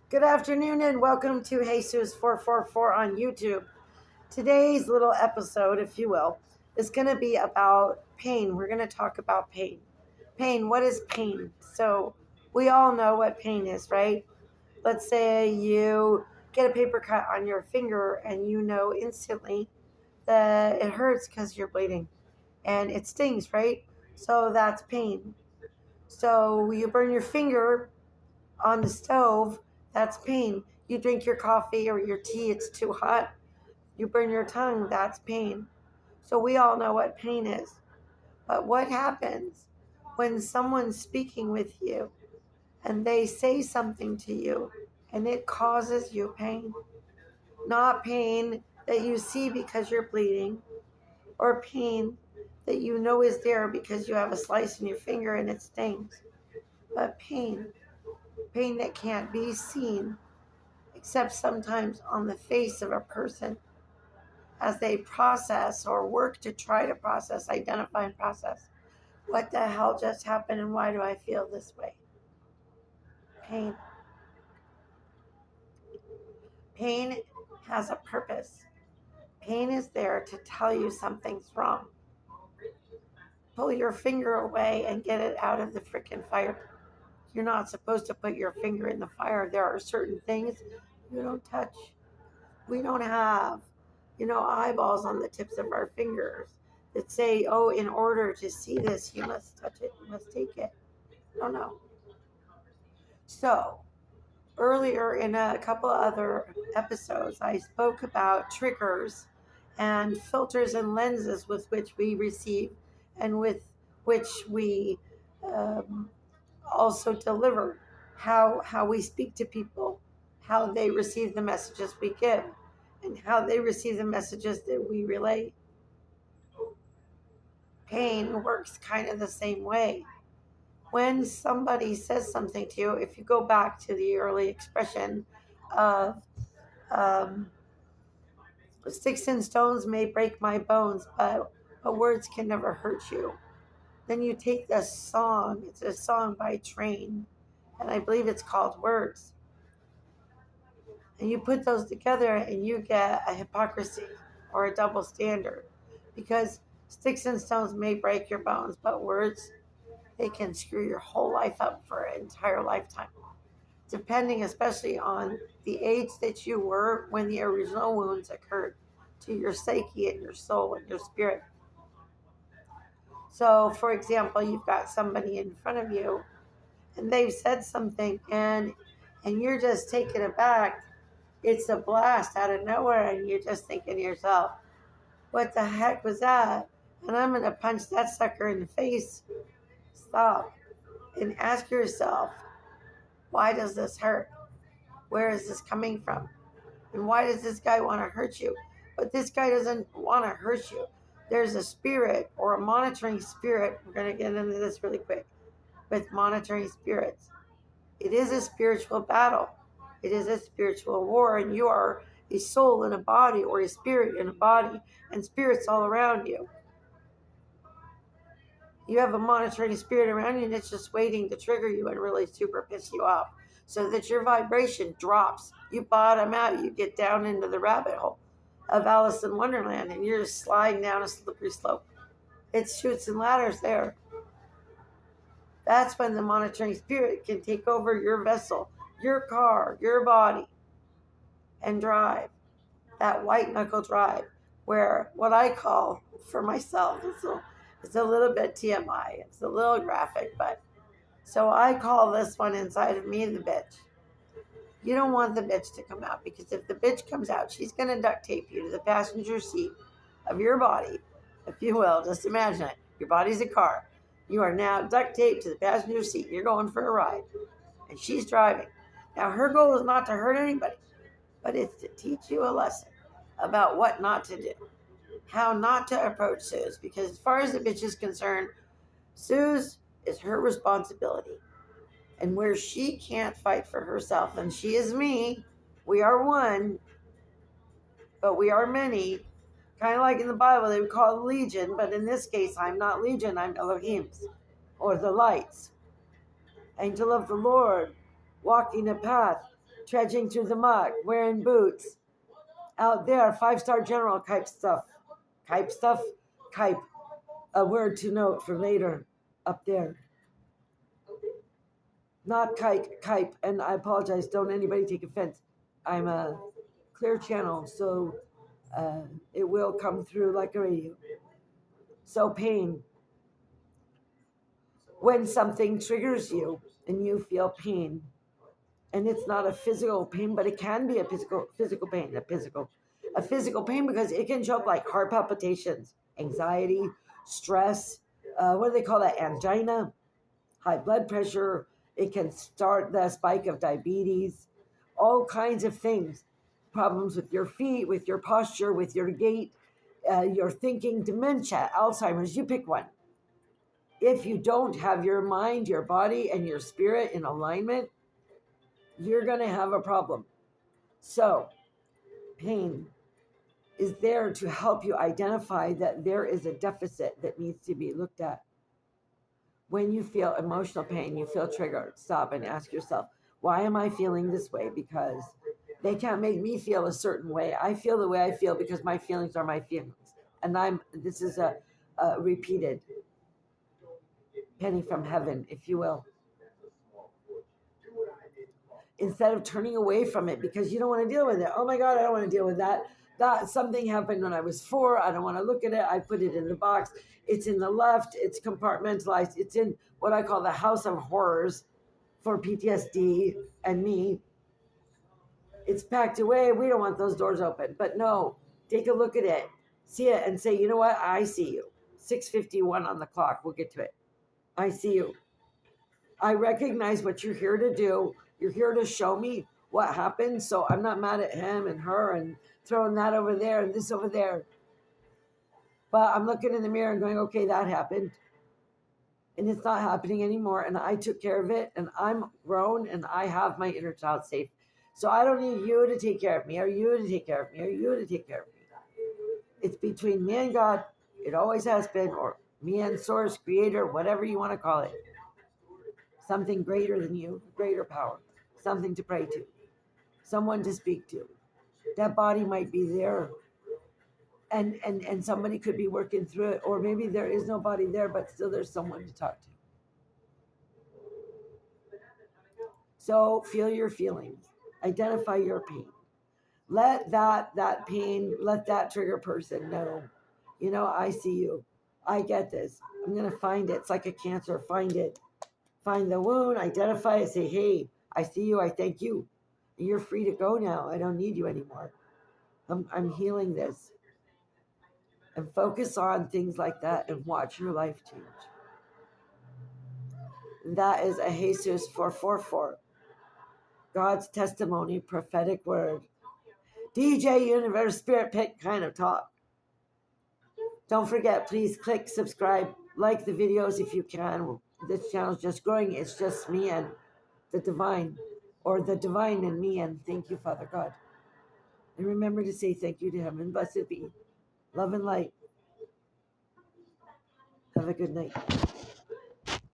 Good afternoon and welcome to Jesus444 on YouTube. Today's little episode, if you will, is going to be about pain. We're going to talk about pain. Pain, what is pain? So we all know what pain is, right? Let's say you get a paper cut on your finger and you know instantly that it hurts because you're bleeding and it stings, right? So that's pain. So you burn your finger on the stove, that's pain. You drink your coffee or your tea, it's too hot, you burn your tongue, that's pain. So we all know what pain is. But what happens when someone's speaking with you and they say something to you and it causes you pain? Not pain that you see because you're bleeding, or pain that you know is there because you have a slice in your finger and it stings, but pain that can't be seen except sometimes on the face of a person as they process or work to try to process, identify and process what the hell just happened and why do I feel this way? Pain. Pain has a purpose. Pain is there to tell you something's wrong. Pull your finger away and get it out of the freaking fire. You're not supposed to put your finger in the fire. There are certain things you don't touch. We don't have, eyeballs on the tips of our fingers that say, oh, in order to see this, you must touch it, you must take it. No. So, earlier in a couple of other episodes, I spoke about triggers and filters and lenses with which we receive and with which we um, also deliver, how we speak to people, how they receive the messages we give, and how they receive the messages that we relay. Pain works kind of the same way. When somebody says something to you, if you go back to the early expression of um, sticks and stones may break my bones, but words can never hurt you. Then you take this song, it's a song by Train, and I believe it's called Words. And you put those together and you get a hypocrisy or a double standard. Because sticks and stones may break your bones, but words, they can screw your whole life up for an entire lifetime. Depending especially on the age that you were when the original wounds occurred to your psyche and your soul and your spirit. So, for example, you've got somebody in front of you and they've said something and you're just taken aback. It's a blast out of nowhere, and you're just thinking to yourself, what the heck was that? And I'm going to punch that sucker in the face. Stop and ask yourself, why does this hurt? Where is this coming from? And why does this guy want to hurt you? But this guy doesn't want to hurt you. There's a spirit or a monitoring spirit. We're going to get into this really quick with monitoring spirits. It is a spiritual battle. It is a spiritual war, and you are a soul in a body or a spirit in a body, and spirits all around you. You have a monitoring spirit around you, and it's just waiting to trigger you and really super piss you off so that your vibration drops. You bottom out. You get down into the rabbit hole of Alice in Wonderland, and you're just sliding down a slippery slope. It's chutes and ladders there. That's when the monitoring spirit can take over your vessel, your car, your body, and drive. That white knuckle drive, where what I call for myself, it's a little bit TMI, it's a little graphic, but so I call this one inside of me the bitch. You don't want the bitch to come out, because if the bitch comes out, she's going to duct tape you to the passenger seat of your body, if you will. Just imagine it. Your body's a car. You are now duct taped to the passenger seat. You're going for a ride, and she's driving. Now, her goal is not to hurt anybody, but it's to teach you a lesson about what not to do, how not to approach Suze, because as far as the bitch is concerned, Suze is her responsibility. And where she can't fight for herself, and she is me, we are one, but we are many. Kind of like in the Bible, they would call it legion, but in this case, I'm not legion, I'm Elohim's, or the lights. Angel of the Lord, walking a path trudging through the muck, wearing boots, out there, 5-star general type stuff. Type stuff? Type. A word to note for later, up there. Not kype, and I apologize, don't anybody take offense. I'm a clear channel, so it will come through like a radio. So pain. When something triggers you and you feel pain, and it's not a physical pain, but it can be a physical pain, a physical pain, because it can show up like heart palpitations, anxiety, stress, what do they call that? Angina, high blood pressure. It can start the spike of diabetes, all kinds of things, problems with your feet, with your posture, with your gait, your thinking, dementia, Alzheimer's, you pick one. If you don't have your mind, your body, and your spirit in alignment, you're going to have a problem. So, pain is there to help you identify that there is a deficit that needs to be looked at. When you feel emotional pain, you feel triggered, stop and ask yourself, why am I feeling this way? Because they can't make me feel a certain way. I feel the way I feel because my feelings are my feelings. And this is a repeated penny from heaven, if you will. Instead of turning away from it because you don't want to deal with it. Oh my God, I don't want to deal with that. That something happened when I was 4. I don't want to look at it. I put it in the box. It's in the left. It's compartmentalized. It's in what I call the house of horrors for PTSD and me. It's packed away. We don't want those doors open. But no, take a look at it. See it and say, you know what? I see you. 6:51 on the clock. We'll get to it. I see you. I recognize what you're here to do. You're here to show me what happened. So I'm not mad at him and her and throwing that over there and this over there. But I'm looking in the mirror and going, okay, that happened. And it's not happening anymore. And I took care of it. And I'm grown and I have my inner child safe. So I don't need you to take care of me, or you to take care of me, or you to take care of me. It's between me and God. It always has been, or me and Source, Creator, whatever you want to call it. Something greater than you, greater power, something to pray to, someone to speak to. That body might be there, and somebody could be working through it, or maybe there is nobody there, but still there's someone to talk to. So feel your feelings, identify your pain. Let that pain, let that trigger person know, you know, I see you. I get this. I'm going to find it. It's like a cancer. Find it. Find the wound, identify it, say, hey, I see you, I thank you. You're free to go now. I don't need you anymore. I'm healing this. And focus on things like that and watch your life change. And that is a Jesus 444. God's testimony, prophetic word. DJ Universe Spirit Pick kind of talk. Don't forget, please click subscribe, like the videos if you can. This channel is just growing. It's just me and the divine, or the divine and me, and thank you, Father God. And remember to say thank you to him, and blessed be. Love and light. Have a good night.